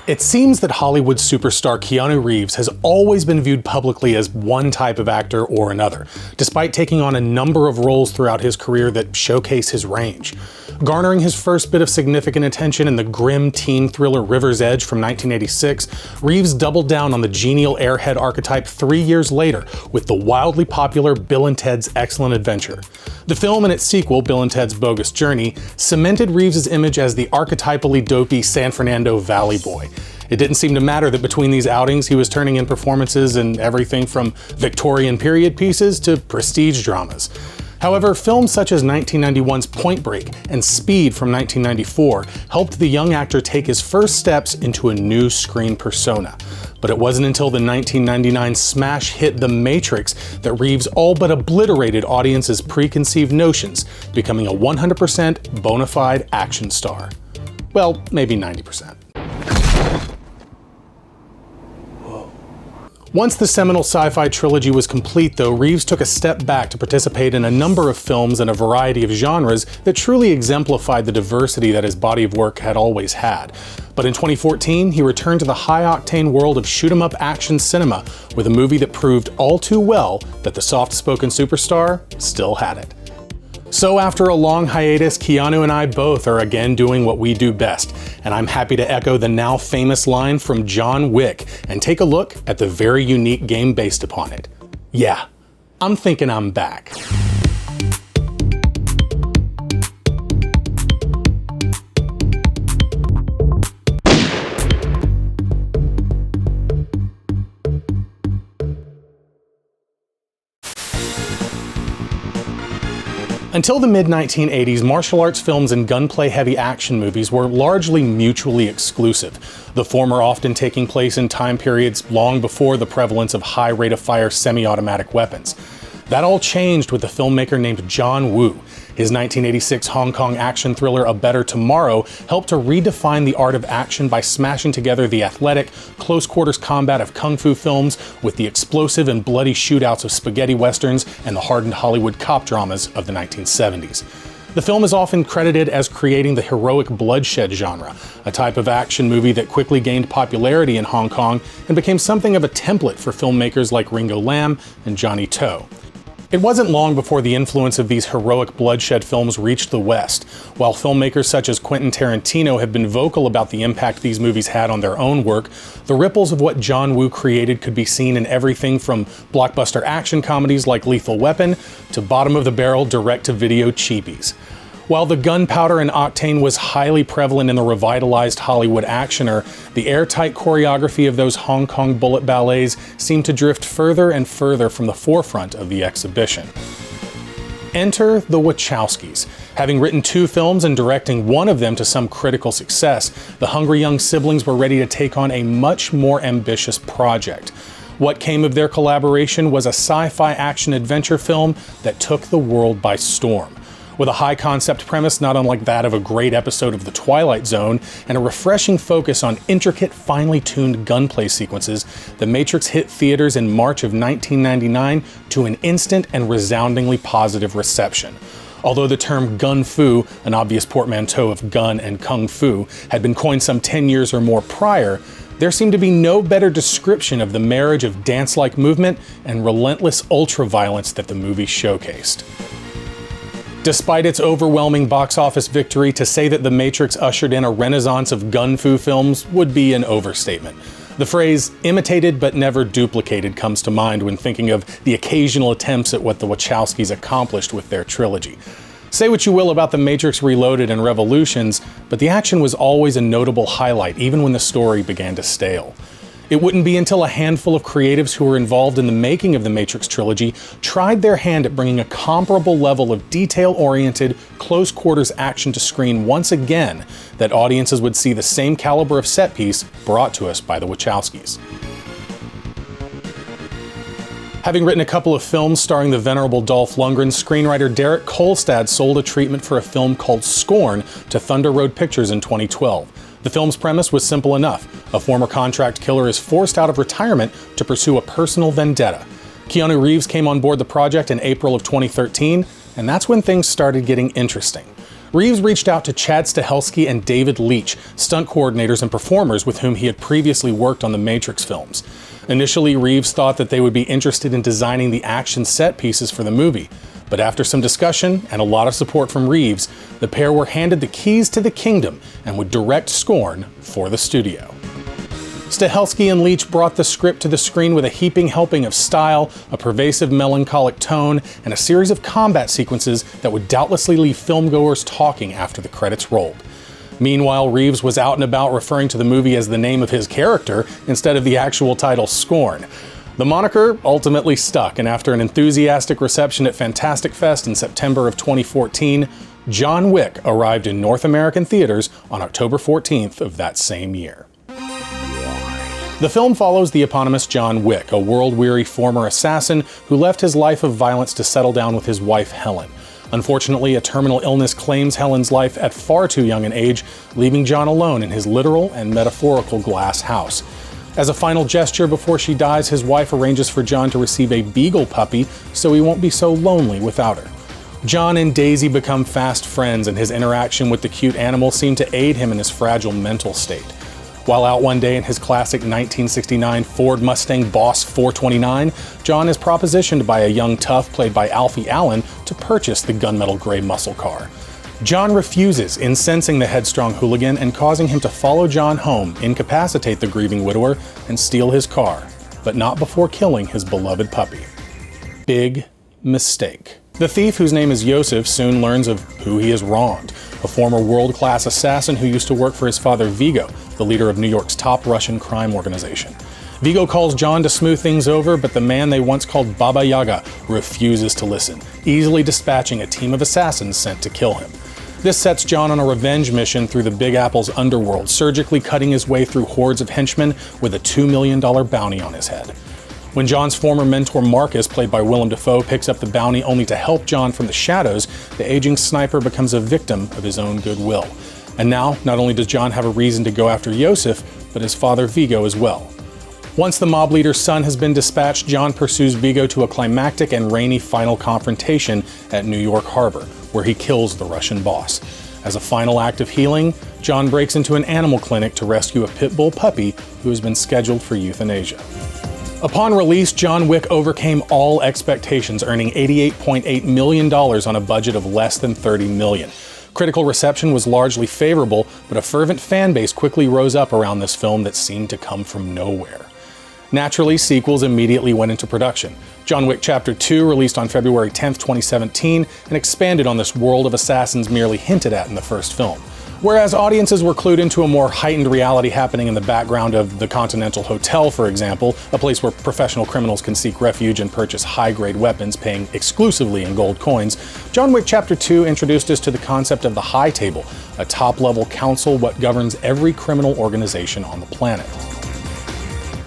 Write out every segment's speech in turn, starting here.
It seems that Hollywood superstar Keanu Reeves has always been viewed publicly as one type of actor or another, despite taking on a number of roles throughout his career that showcase his range. Garnering his first bit of significant attention in the grim teen thriller River's Edge from 1986, Reeves doubled down on the genial airhead archetype 3 years later with the wildly popular Bill and Ted's Excellent Adventure. The film and its sequel, Bill and Ted's Bogus Journey, cemented Reeves' image as the archetypally dopey San Fernando Valley boy. It didn't seem to matter that between these outings he was turning in performances in everything from Victorian period pieces to prestige dramas. However, films such as 1991's Point Break and Speed from 1994 helped the young actor take his first steps into a new screen persona. But it wasn't until the 1999 smash hit The Matrix that Reeves all but obliterated audiences' preconceived notions, becoming a 100% bona fide action star. Well, maybe 90%. Once the seminal sci-fi trilogy was complete, though, Reeves took a step back to participate in a number of films in a variety of genres that truly exemplified the diversity that his body of work had always had. But in 2014, he returned to the high-octane world of shoot-'em-up action cinema with a movie that proved all too well that the soft-spoken superstar still had it. So after a long hiatus, Keanu and I both are again doing what we do best, and I'm happy to echo the now famous line from John Wick and take a look at the very unique game based upon it. Yeah, I'm thinking I'm back. Until the mid-1980s, martial arts films and gunplay-heavy action movies were largely mutually exclusive, the former often taking place in time periods long before the prevalence of high rate-of-fire semi-automatic weapons. That all changed with a filmmaker named John Woo. His 1986 Hong Kong action thriller A Better Tomorrow helped to redefine the art of action by smashing together the athletic, close-quarters combat of kung fu films with the explosive and bloody shootouts of spaghetti westerns and the hardened Hollywood cop dramas of the 1970s. The film is often credited as creating the heroic bloodshed genre, a type of action movie that quickly gained popularity in Hong Kong and became something of a template for filmmakers like Ringo Lam and Johnny To. It wasn't long before the influence of these heroic bloodshed films reached the West. While filmmakers such as Quentin Tarantino have been vocal about the impact these movies had on their own work, the ripples of what John Woo created could be seen in everything from blockbuster action comedies like Lethal Weapon to bottom-of-the-barrel direct-to-video cheapies. While the gunpowder and octane was highly prevalent in the revitalized Hollywood actioner, the airtight choreography of those Hong Kong bullet ballets seemed to drift further and further from the forefront of the exhibition. Enter the Wachowskis. Having written 2 films and directing one of them to some critical success, the hungry young siblings were ready to take on a much more ambitious project. What came of their collaboration was a sci-fi action-adventure film that took the world by storm. With a high-concept premise not unlike that of a great episode of The Twilight Zone, and a refreshing focus on intricate, finely tuned gunplay sequences, The Matrix hit theaters in March of 1999 to an instant and resoundingly positive reception. Although the term gun fu, an obvious portmanteau of gun and kung fu, had been coined some 10 years or more prior, there seemed to be no better description of the marriage of dance-like movement and relentless ultra-violence that the movie showcased. Despite its overwhelming box office victory, to say that The Matrix ushered in a renaissance of gun fu films would be an overstatement. The phrase imitated but never duplicated comes to mind when thinking of the occasional attempts at what the Wachowskis accomplished with their trilogy. Say what you will about The Matrix Reloaded and Revolutions, but the action was always a notable highlight even when the story began to stale. It wouldn't be until a handful of creatives who were involved in the making of the Matrix trilogy tried their hand at bringing a comparable level of detail-oriented, close-quarters action to screen once again that audiences would see the same caliber of set piece brought to us by the Wachowskis. Having written a couple of films starring the venerable Dolph Lundgren, screenwriter Derek Kolstad sold a treatment for a film called Scorn to Thunder Road Pictures in 2012. The film's premise was simple enough. A former contract killer is forced out of retirement to pursue a personal vendetta. Keanu Reeves came on board the project in April of 2013, and that's when things started getting interesting. Reeves reached out to Chad Stahelski and David Leitch, stunt coordinators and performers with whom he had previously worked on the Matrix films. Initially, Reeves thought that they would be interested in designing the action set pieces for the movie, but after some discussion and a lot of support from Reeves, the pair were handed the keys to the kingdom and would direct Scorn for the studio. Stahelski and Leitch brought the script to the screen with a heaping helping of style, a pervasive melancholic tone, and a series of combat sequences that would doubtlessly leave filmgoers talking after the credits rolled. Meanwhile, Reeves was out and about referring to the movie as the name of his character instead of the actual title Scorn. The moniker ultimately stuck, and after an enthusiastic reception at Fantastic Fest in September of 2014, John Wick arrived in North American theaters on October 14th of that same year. The film follows the eponymous John Wick, a world-weary former assassin who left his life of violence to settle down with his wife Helen. Unfortunately, a terminal illness claims Helen's life at far too young an age, leaving John alone in his literal and metaphorical glass house. As a final gesture before she dies, his wife arranges for John to receive a beagle puppy so he won't be so lonely without her. John and Daisy become fast friends, and his interaction with the cute animal seemed to aid him in his fragile mental state. While out one day in his classic 1969 Ford Mustang Boss 429, John is propositioned by a young tough played by Alfie Allen to purchase the gunmetal gray muscle car. John refuses, incensing the headstrong hooligan and causing him to follow John home, incapacitate the grieving widower, and steal his car, but not before killing his beloved puppy. Big mistake. The thief, whose name is Yosef, soon learns of who he has wronged, a former world-class assassin who used to work for his father Vigo, the leader of New York's top Russian crime organization. Vigo calls John to smooth things over, but the man they once called Baba Yaga refuses to listen, easily dispatching a team of assassins sent to kill him. This sets John on a revenge mission through the Big Apple's underworld, surgically cutting his way through hordes of henchmen with a $2 million bounty on his head. When John's former mentor Marcus, played by Willem Dafoe, picks up the bounty only to help John from the shadows, the aging sniper becomes a victim of his own goodwill. And now, not only does John have a reason to go after Yosef, but his father Vigo as well. Once the mob leader's son has been dispatched, John pursues Vigo to a climactic and rainy final confrontation at New York Harbor, where he kills the Russian boss. As a final act of healing, John breaks into an animal clinic to rescue a pit bull puppy who has been scheduled for euthanasia. Upon release, John Wick overcame all expectations, earning $88.8 million on a budget of less than $30 million. Critical reception was largely favorable, but a fervent fan base quickly rose up around this film that seemed to come from nowhere. Naturally, sequels immediately went into production. John Wick Chapter 2 released on February 10, 2017, and expanded on this world of assassins merely hinted at in the first film. Whereas audiences were clued into a more heightened reality happening in the background of the Continental Hotel, for example, a place where professional criminals can seek refuge and purchase high-grade weapons, paying exclusively in gold coins, John Wick Chapter 2 introduced us to the concept of the High Table, a top-level council what governs every criminal organization on the planet.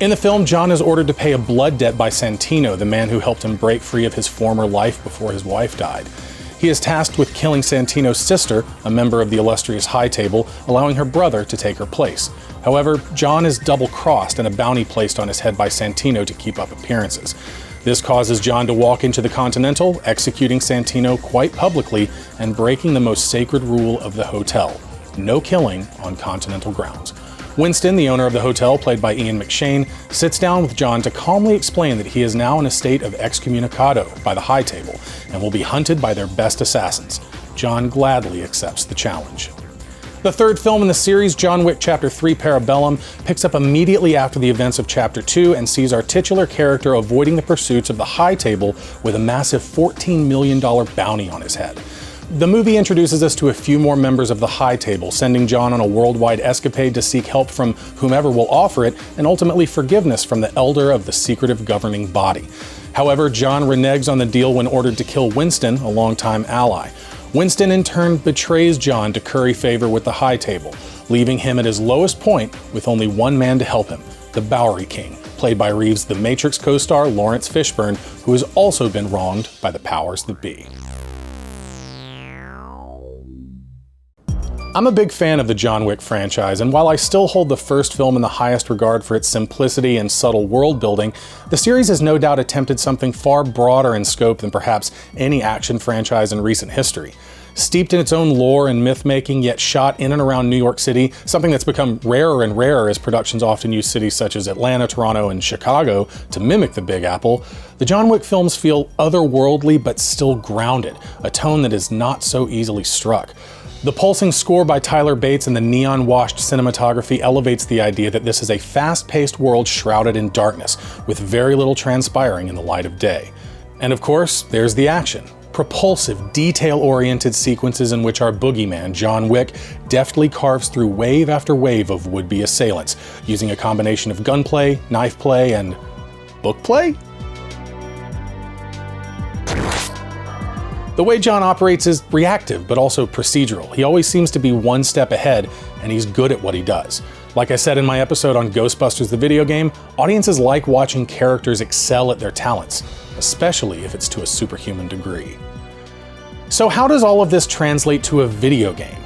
In the film, John is ordered to pay a blood debt by Santino, the man who helped him break free of his former life before his wife died. He is tasked with killing Santino's sister, a member of the illustrious High Table, allowing her brother to take her place. However, John is double-crossed and a bounty placed on his head by Santino to keep up appearances. This causes John to walk into the Continental, executing Santino quite publicly and breaking the most sacred rule of the hotel: no killing on Continental grounds. Winston, the owner of the hotel, played by Ian McShane, sits down with John to calmly explain that he is now in a state of excommunicado by the High Table and will be hunted by their best assassins. John gladly accepts the challenge. The third film in the series, John Wick Chapter 3 Parabellum, picks up immediately after the events of Chapter 2 and sees our titular character avoiding the pursuits of the High Table with a massive $14 million bounty on his head. The movie introduces us to a few more members of the High Table, sending John on a worldwide escapade to seek help from whomever will offer it, and ultimately forgiveness from the elder of the secretive governing body. However, John reneges on the deal when ordered to kill Winston, a longtime ally. Winston in turn betrays John to curry favor with the High Table, leaving him at his lowest point with only one man to help him, the Bowery King, played by Reeves' The Matrix co-star Lawrence Fishburne, who has also been wronged by the powers that be. I'm a big fan of the John Wick franchise, and while I still hold the first film in the highest regard for its simplicity and subtle world building, the series has no doubt attempted something far broader in scope than perhaps any action franchise in recent history. Steeped in its own lore and myth-making, yet shot in and around New York City, something that's become rarer and rarer as productions often use cities such as Atlanta, Toronto, and Chicago to mimic the Big Apple, the John Wick films feel otherworldly but still grounded, a tone that is not so easily struck. The pulsing score by Tyler Bates and the neon-washed cinematography elevates the idea that this is a fast-paced world shrouded in darkness, with very little transpiring in the light of day. And of course, there's the action. Propulsive, detail-oriented sequences in which our boogeyman, John Wick, deftly carves through wave after wave of would-be assailants, using a combination of gunplay, knife play, and book play? The way John operates is reactive, but also procedural. He always seems to be one step ahead, and he's good at what he does. Like I said in my episode on Ghostbusters the video game, audiences like watching characters excel at their talents, especially if it's to a superhuman degree. So how does all of this translate to a video game?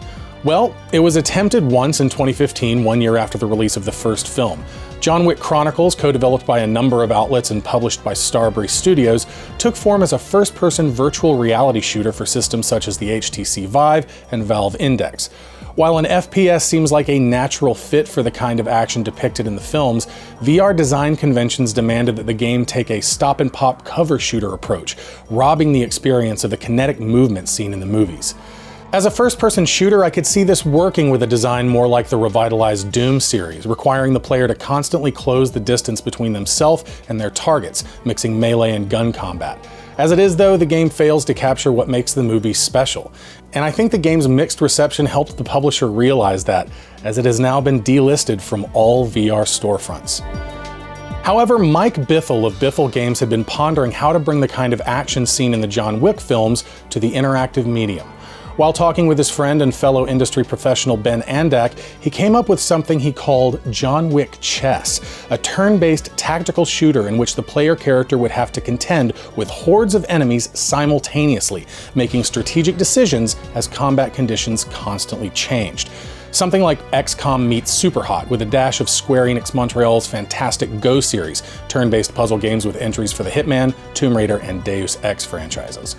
Well, it was attempted once in 2015, 1 year after the release of the first film. John Wick Chronicles, co-developed by a number of outlets and published by Starbreeze Studios, took form as a first-person virtual reality shooter for systems such as the HTC Vive and Valve Index. While an FPS seems like a natural fit for the kind of action depicted in the films, VR design conventions demanded that the game take a stop-and-pop cover shooter approach, robbing the experience of the kinetic movement seen in the movies. As a first-person shooter, I could see this working with a design more like the revitalized Doom series, requiring the player to constantly close the distance between themselves and their targets, mixing melee and gun combat. As it is, though, the game fails to capture what makes the movie special. And I think the game's mixed reception helped the publisher realize that, as it has now been delisted from all VR storefronts. However, Mike Bithell of Bithell Games had been pondering how to bring the kind of action seen in the John Wick films to the interactive medium. While talking with his friend and fellow industry professional Ben Andak, he came up with something he called John Wick Chess, a turn-based tactical shooter in which the player character would have to contend with hordes of enemies simultaneously, making strategic decisions as combat conditions constantly changed. Something like XCOM meets Superhot, with a dash of Square Enix Montreal's fantastic Go series, turn-based puzzle games with entries for the Hitman, Tomb Raider, and Deus Ex franchises.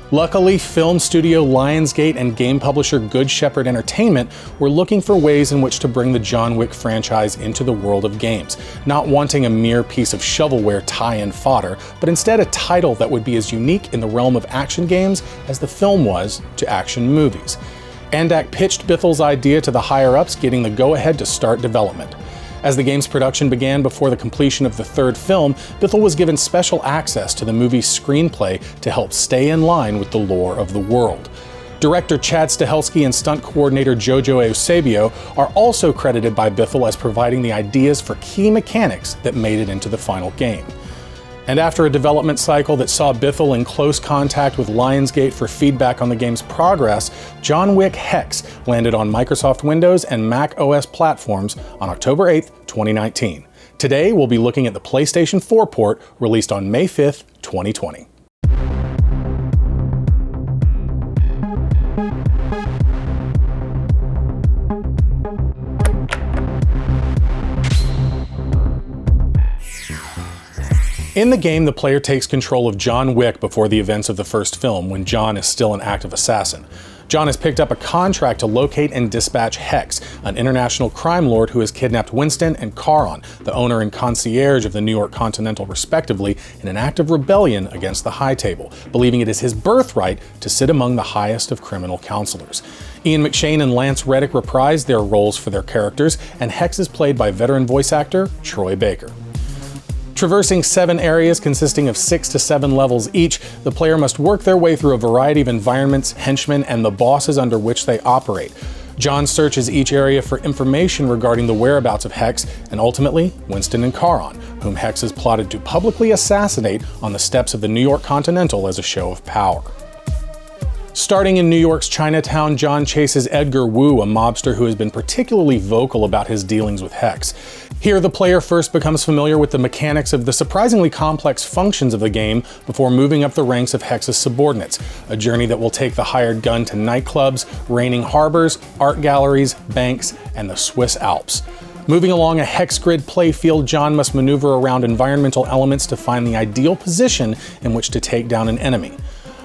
Luckily, film studio Lionsgate and game publisher Good Shepherd Entertainment were looking for ways in which to bring the John Wick franchise into the world of games, not wanting a mere piece of shovelware tie-in fodder, but instead a title that would be as unique in the realm of action games as the film was to action movies. Andak pitched Bithell's idea to the higher-ups, getting the go-ahead to start development. As the game's production began before the completion of the third film, Bithell was given special access to the movie's screenplay to help stay in line with the lore of the world. Director Chad Stahelski and stunt coordinator Jojo Eusebio are also credited by Bithell as providing the ideas for key mechanics that made it into the final game. And after a development cycle that saw Bithell in close contact with Lionsgate for feedback on the game's progress, John Wick Hex landed on Microsoft Windows and Mac OS platforms on October 8, 2019. Today, we'll be looking at the PlayStation 4 port released on May 5, 2020. In the game, the player takes control of John Wick before the events of the first film, when John is still an active assassin. John has picked up a contract to locate and dispatch Hex, an international crime lord who has kidnapped Winston and Charon, the owner and concierge of the New York Continental respectively, in an act of rebellion against the High Table, believing it is his birthright to sit among the highest of criminal counselors. Ian McShane and Lance Reddick reprised their roles for their characters, and Hex is played by veteran voice actor Troy Baker. Traversing 7 areas consisting of 6 to 7 levels each, the player must work their way through a variety of environments, henchmen, and the bosses under which they operate. John searches each area for information regarding the whereabouts of Hex, and ultimately, Winston and Charon, whom Hex has plotted to publicly assassinate on the steps of the New York Continental as a show of power. Starting in New York's Chinatown, John chases Edgar Wu, a mobster who has been particularly vocal about his dealings with Hex. Here, the player first becomes familiar with the mechanics of the surprisingly complex functions of the game before moving up the ranks of Hex's subordinates, a journey that will take the hired gun to nightclubs, reigning harbors, art galleries, banks, and the Swiss Alps. Moving along a hex grid playfield, John must maneuver around environmental elements to find the ideal position in which to take down an enemy.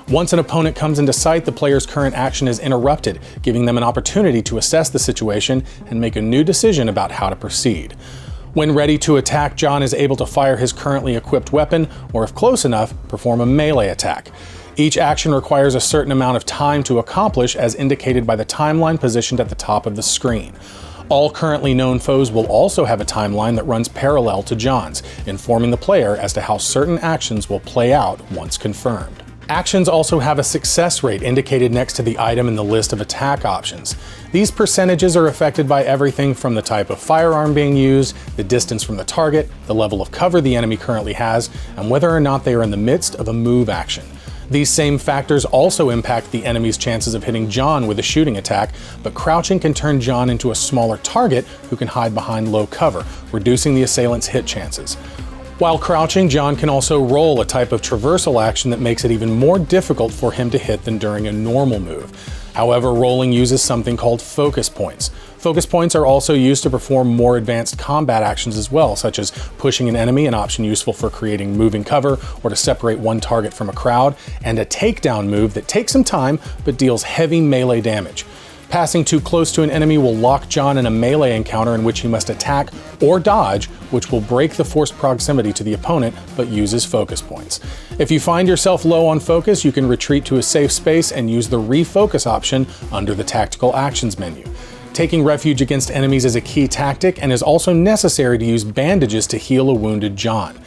Once an opponent comes into sight, the player's current action is interrupted, giving them an opportunity to assess the situation and make a new decision about how to proceed. When ready to attack, John is able to fire his currently equipped weapon, or if close enough, perform a melee attack. Each action requires a certain amount of time to accomplish, as indicated by the timeline positioned at the top of the screen. All currently known foes will also have a timeline that runs parallel to John's, informing the player as to how certain actions will play out once confirmed. Actions also have a success rate indicated next to the item in the list of attack options. These percentages are affected by everything from the type of firearm being used, the distance from the target, the level of cover the enemy currently has, and whether or not they are in the midst of a move action. These same factors also impact the enemy's chances of hitting John with a shooting attack, but crouching can turn John into a smaller target who can hide behind low cover, reducing the assailant's hit chances. While crouching, John can also roll, a type of traversal action that makes it even more difficult for him to hit than during a normal move. However, rolling uses something called focus points. Focus points are also used to perform more advanced combat actions as well, such as pushing an enemy, an option useful for creating moving cover or to separate one target from a crowd, and a takedown move that takes some time but deals heavy melee damage. Passing too close to an enemy will lock John in a melee encounter in which he must attack or dodge, which will break the forced proximity to the opponent but uses focus points. If you find yourself low on focus, you can retreat to a safe space and use the refocus option under the tactical actions menu. Taking refuge against enemies is a key tactic and is also necessary to use bandages to heal a wounded John.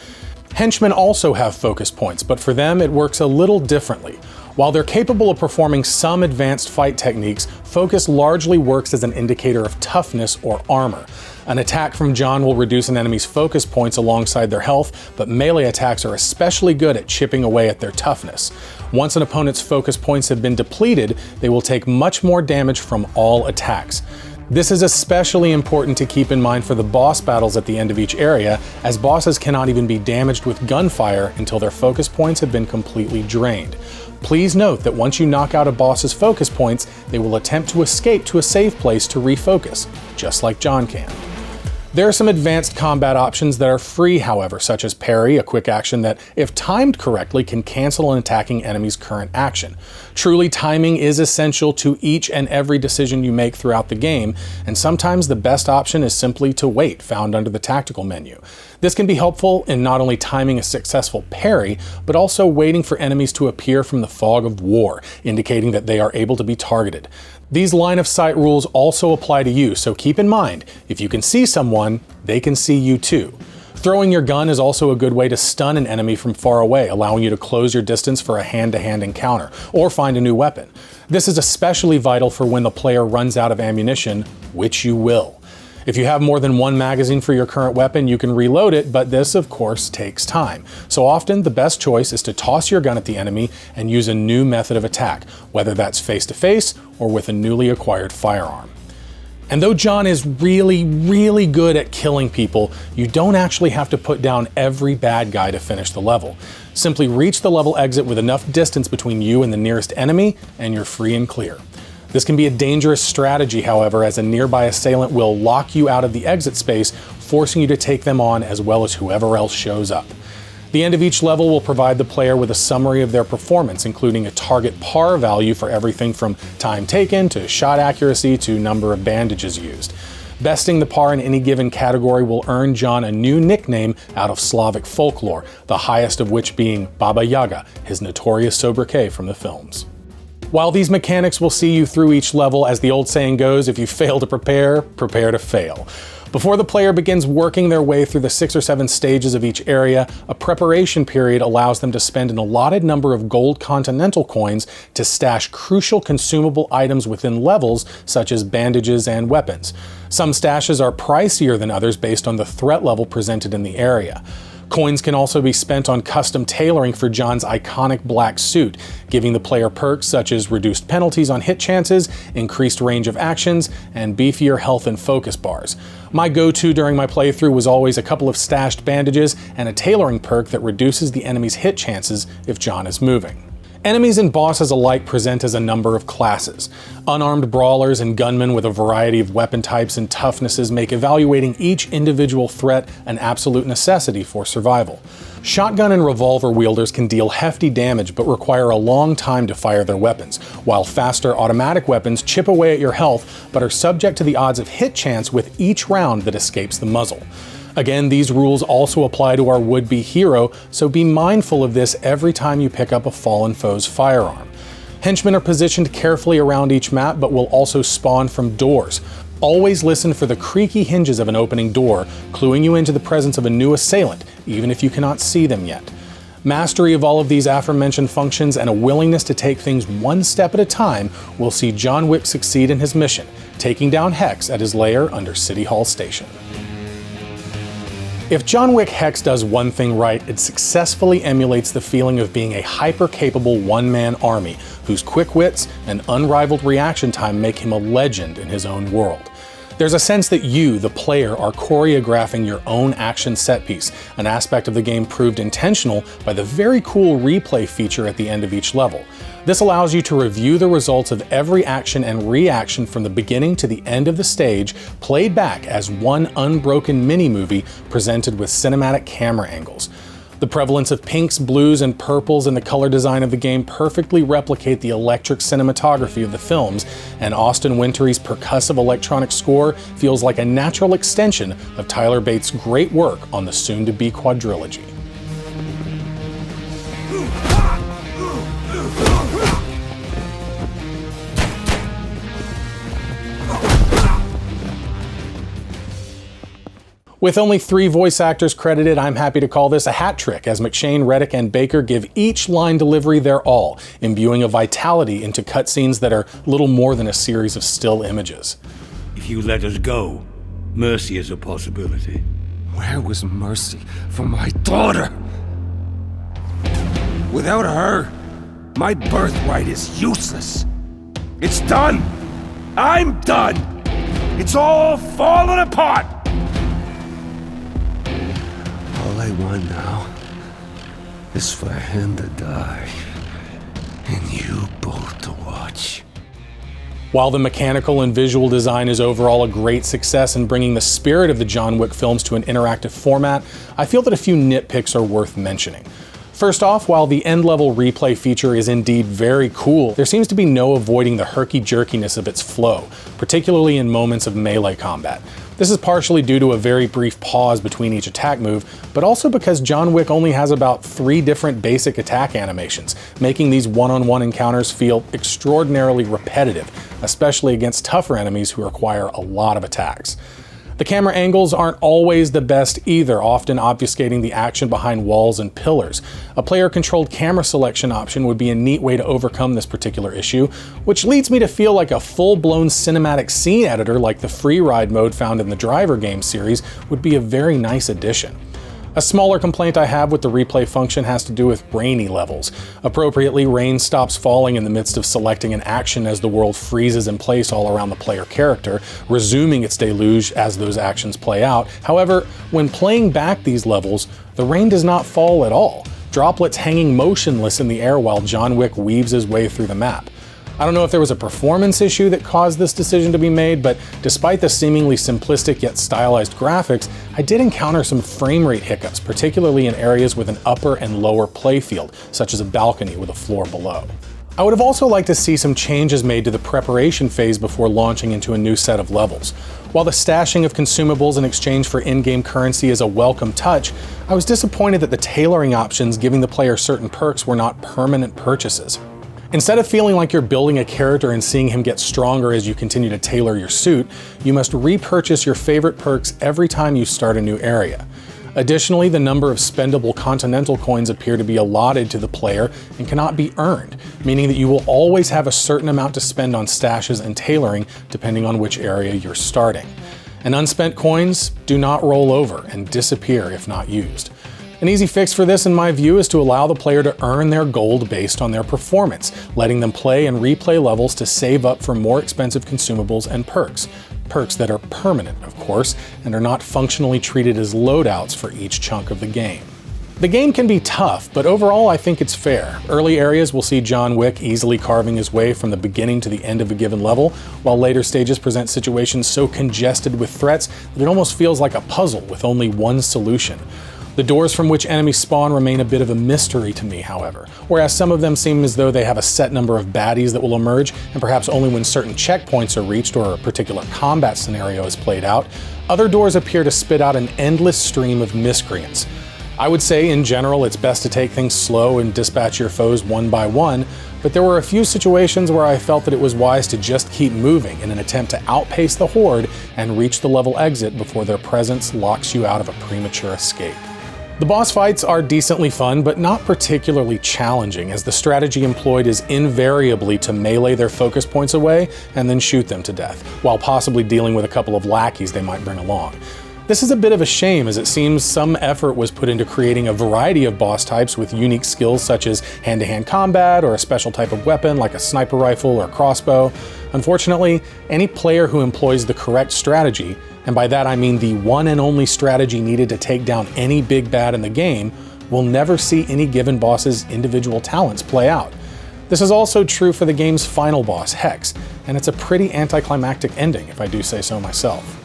Henchmen also have focus points, but for them it works a little differently. While they're capable of performing some advanced fight techniques, focus largely works as an indicator of toughness or armor. An attack from John will reduce an enemy's focus points alongside their health, but melee attacks are especially good at chipping away at their toughness. Once an opponent's focus points have been depleted, they will take much more damage from all attacks. This is especially important to keep in mind for the boss battles at the end of each area, as bosses cannot even be damaged with gunfire until their focus points have been completely drained. Please note that once you knock out a boss's focus points, they will attempt to escape to a safe place to refocus, just like John can. There are some advanced combat options that are free, however, such as parry, a quick action that, if timed correctly, can cancel an attacking enemy's current action. Truly, timing is essential to each and every decision you make throughout the game, and sometimes the best option is simply to wait, found under the tactical menu. This can be helpful in not only timing a successful parry, but also waiting for enemies to appear from the fog of war, indicating that they are able to be targeted. These line of sight rules also apply to you, so keep in mind, if you can see someone, they can see you too. Throwing your gun is also a good way to stun an enemy from far away, allowing you to close your distance for a hand-to-hand encounter, or find a new weapon. This is especially vital for when the player runs out of ammunition, which you will. If you have more than one magazine for your current weapon, you can reload it, but this, of course, takes time. So often, the best choice is to toss your gun at the enemy and use a new method of attack, whether that's face-to-face or with a newly acquired firearm. And though John is really good at killing people, you don't actually have to put down every bad guy to finish the level. Simply reach the level exit with enough distance between you and the nearest enemy, and you're free and clear. This can be a dangerous strategy, however, as a nearby assailant will lock you out of the exit space, forcing you to take them on as well as whoever else shows up. The end of each level will provide the player with a summary of their performance, including a target par value for everything from time taken to shot accuracy to number of bandages used. Besting the par in any given category will earn John a new nickname out of Slavic folklore, the highest of which being Baba Yaga, his notorious sobriquet from the films. While these mechanics will see you through each level, as the old saying goes, if you fail to prepare, prepare to fail. Before the player begins working their way through the 6 or 7 stages of each area, a preparation period allows them to spend an allotted number of gold continental coins to stash crucial consumable items within levels, such as bandages and weapons. Some stashes are pricier than others based on the threat level presented in the area. Coins can also be spent on custom tailoring for John's iconic black suit, giving the player perks such as reduced penalties on hit chances, increased range of actions, and beefier health and focus bars. My go-to during my playthrough was always a couple of stashed bandages and a tailoring perk that reduces the enemy's hit chances if John is moving. Enemies and bosses alike present as a number of classes. Unarmed brawlers and gunmen with a variety of weapon types and toughnesses make evaluating each individual threat an absolute necessity for survival. Shotgun and revolver wielders can deal hefty damage but require a long time to fire their weapons, while faster automatic weapons chip away at your health but are subject to the odds of hit chance with each round that escapes the muzzle. Again, these rules also apply to our would-be hero, so be mindful of this every time you pick up a fallen foe's firearm. Henchmen are positioned carefully around each map but will also spawn from doors. Always listen for the creaky hinges of an opening door, cluing you into the presence of a new assailant, even if you cannot see them yet. Mastery of all of these aforementioned functions and a willingness to take things one step at a time will see John Wick succeed in his mission, taking down Hex at his lair under City Hall Station. If John Wick Hex does one thing right, it successfully emulates the feeling of being a hyper-capable one-man army whose quick wits and unrivaled reaction time make him a legend in his own world. There's a sense that you, the player, are choreographing your own action set piece, an aspect of the game proved intentional by the very cool replay feature at the end of each level. This allows you to review the results of every action and reaction from the beginning to the end of the stage, played back as one unbroken mini-movie presented with cinematic camera angles. The prevalence of pinks, blues, and purples in the color design of the game perfectly replicate the electric cinematography of the films, and Austin Wintory's percussive electronic score feels like a natural extension of Tyler Bates' great work on the soon-to-be quadrilogy. With only 3 voice actors credited, I'm happy to call this a hat trick, as McShane, Reddick, and Baker give each line delivery their all, imbuing a vitality into cutscenes that are little more than a series of still images. If you let us go, mercy is a possibility. Where was mercy for my daughter? Without her, my birthright is useless. It's done. I'm done. It's all falling apart. All I want now is for him to die, and you both to watch. While the mechanical and visual design is overall a great success in bringing the spirit of the John Wick films to an interactive format, I feel that a few nitpicks are worth mentioning. First off, while the end-level replay feature is indeed very cool, there seems to be no avoiding the herky-jerkiness of its flow, particularly in moments of melee combat. This is partially due to a very brief pause between each attack move, but also because John Wick only has about 3 different basic attack animations, making these one-on-one encounters feel extraordinarily repetitive, especially against tougher enemies who require a lot of attacks. The camera angles aren't always the best either, often obfuscating the action behind walls and pillars. A player-controlled camera selection option would be a neat way to overcome this particular issue, which leads me to feel like a full-blown cinematic scene editor like the free ride mode found in the Driver game series would be a very nice addition. A smaller complaint I have with the replay function has to do with rainy levels. Appropriately, rain stops falling in the midst of selecting an action as the world freezes in place all around the player character, resuming its deluge as those actions play out. However, when playing back these levels, the rain does not fall at all, droplets hanging motionless in the air while John Wick weaves his way through the map. I don't know if there was a performance issue that caused this decision to be made, but despite the seemingly simplistic yet stylized graphics, I did encounter some frame rate hiccups, particularly in areas with an upper and lower playfield, such as a balcony with a floor below. I would have also liked to see some changes made to the preparation phase before launching into a new set of levels. While the stashing of consumables in exchange for in-game currency is a welcome touch, I was disappointed that the tailoring options giving the player certain perks were not permanent purchases. Instead of feeling like you're building a character and seeing him get stronger as you continue to tailor your suit, you must repurchase your favorite perks every time you start a new area. Additionally, the number of spendable Continental coins appear to be allotted to the player and cannot be earned, meaning that you will always have a certain amount to spend on stashes and tailoring depending on which area you're starting. And unspent coins do not roll over and disappear if not used. An easy fix for this, in my view, is to allow the player to earn their gold based on their performance, letting them play and replay levels to save up for more expensive consumables and perks. Perks that are permanent, of course, and are not functionally treated as loadouts for each chunk of the game. The game can be tough, but overall I think it's fair. Early areas will see John Wick easily carving his way from the beginning to the end of a given level, while later stages present situations so congested with threats that it almost feels like a puzzle with only one solution. The doors from which enemies spawn remain a bit of a mystery to me, however, whereas some of them seem as though they have a set number of baddies that will emerge, and perhaps only when certain checkpoints are reached or a particular combat scenario is played out, other doors appear to spit out an endless stream of miscreants. I would say, in general, it's best to take things slow and dispatch your foes one by one, but there were a few situations where I felt that it was wise to just keep moving in an attempt to outpace the horde and reach the level exit before their presence locks you out of a premature escape. The boss fights are decently fun, but not particularly challenging, as the strategy employed is invariably to melee their focus points away and then shoot them to death, while possibly dealing with a couple of lackeys they might bring along. This is a bit of a shame, as it seems some effort was put into creating a variety of boss types with unique skills such as hand-to-hand combat or a special type of weapon like a sniper rifle or crossbow. Unfortunately, any player who employs the correct strategy, and by that I mean the one and only strategy needed to take down any big bad in the game, will never see any given boss's individual talents play out. This is also true for the game's final boss, Hex, and it's a pretty anticlimactic ending if I do say so myself.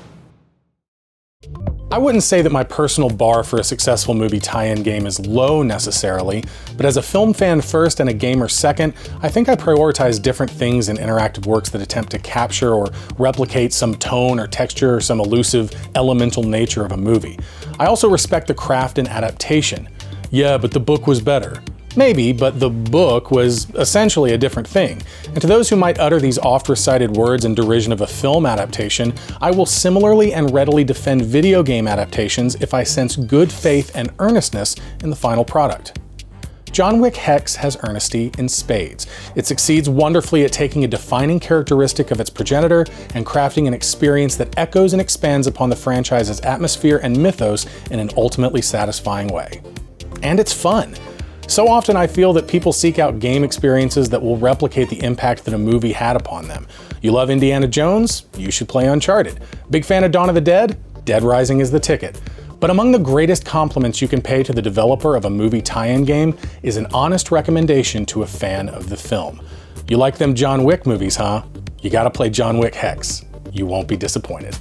I wouldn't say that my personal bar for a successful movie tie-in game is low necessarily, but as a film fan first and a gamer second, I think I prioritize different things in interactive works that attempt to capture or replicate some tone or texture or some elusive, elemental nature of a movie. I also respect the craft and adaptation. Yeah, but the book was better. Maybe, but the book was essentially a different thing. And to those who might utter these oft-recited words in derision of a film adaptation, I will similarly and readily defend video game adaptations if I sense good faith and earnestness in the final product. John Wick Hex has earnesty in spades. It succeeds wonderfully at taking a defining characteristic of its progenitor and crafting an experience that echoes and expands upon the franchise's atmosphere and mythos in an ultimately satisfying way. And it's fun. So often I feel that people seek out game experiences that will replicate the impact that a movie had upon them. You love Indiana Jones? You should play Uncharted. Big fan of Dawn of the Dead? Dead Rising is the ticket. But among the greatest compliments you can pay to the developer of a movie tie-in game is an honest recommendation to a fan of the film. You like them John Wick movies, huh? You gotta play John Wick Hex. You won't be disappointed.